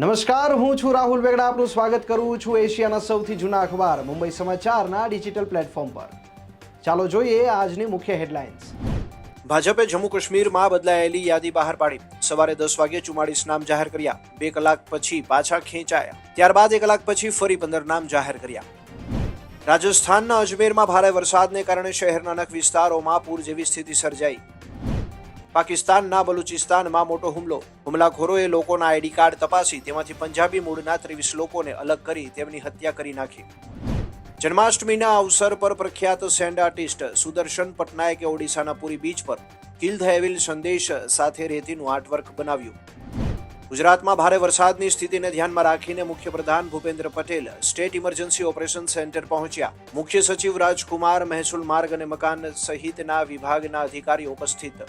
નમસ્કાર, હું છું રાહુલ વેગડા. આપનું સ્વાગત કરું છું એશિયાના સૌથી જૂના અખબાર મુંબઈ સમાચારના ડિજિટલ પ્લેટફોર્મ પર. ચાલો જોઈએ આજની મુખ્ય હેડલાઇન્સ. ભાજપે જમ્મુ કાશ્મીરમાં બદલાયેલી યાદી બહાર પાડી. સવારે 10 વાગે 44 નામ જાહેર કર્યા. 2 કલાક પછી પાછા ખેંચાયા. ત્યારબાદ 1 કલાક પછી ફરી 15 નામ જાહેર કર્યા. રાજસ્થાનના અજમેરમાં ભારે વરસાદને કારણે શહેરના અનેક વિસ્તારોમાં પૂર જેવી સ્થિતિ સર્જાઈ. પાકિસ્તાનના બલુચિસ્તાનમાં મોટો હુમલો. હુમલાખોરોએ લોકોના આઈડી કાર્ડ તપાસી તેમાંથી પંજાબી મૂળના 23 લોકોને અલગ કરી તેમની હત્યા કરી નાખી. જન્માષ્ટમીના અવસર પર પ્રખ્યાત સેન્ડ આર્ટિસ્ટ સુદર્શન પટનાયકે ઓડિશાના પુરી બીચ પર કિલ ધ એવિલ સંદેશ સાથે રેતીનું આર્ટવર્ક બનાવ્યું. ગુજરાતમાં ભારે વરસાદની સ્થિતિને ધ્યાનમાં રાખીને મુખ્યપ્રધાન Bhupendra Patel state emergency operation centre પહોંચ્યા. મુખ્ય સચિવ રાજકુમાર, મહેસૂલ, માર્ગ અને મકાન સહિતના વિભાગના અધિકારીઓ ઉપસ્થિત.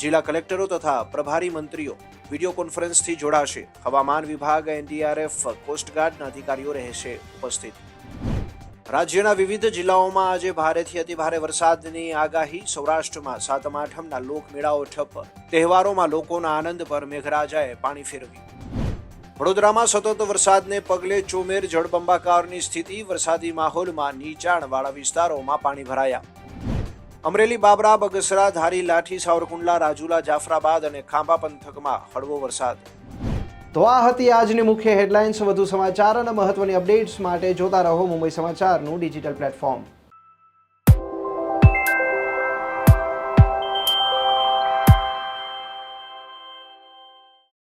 જિલ્લા કલેક્ટરો તથા પ્રભારી મંત્રીઓ વિડીયો કોન્ફરન્સથી જોડાશે. હવામાન વિભાગ, એનડીઆરએફ, કોસ્ટગાર્ડના અધિકારીઓ રહેશે ઉપસ્થિત. રાજ્યના વિવિધ જિલ્લાઓમાં આજે ભારેથી અતિભારે વરસાદની આગાહી. સૌરાષ્ટ્રમાં સાતમ આઠમના લોકમેળાઓ ઠપ્પ. તહેવારોમાં લોકોના આનંદ પર મેઘરાજાએ પાણી ફેરવ્યું. વડોદરામાં સતત વરસાદને પગલે ચોમેર જળબંબાકારની સ્થિતિ. વરસાદી માહોલમાં નીચાણવાળા વિસ્તારોમાં પાણી ભરાયા. અમરેલી, બાબરા, બગસરા, ધારી, લાઠી, સાવરકુંડલા, રાજુલા, જાફરાબાદ અને ખાંભા પંથકમાં હળવો વરસાદ. તો આ હતી આજની મુખ્ય હેડલાઇન્સ. વધુ સમાચાર અને મહત્વની અપડેટ્સ માટે જોતા રહો મુંબઈ સમાચારનું ડિજિટલ પ્લેટફોર્મ.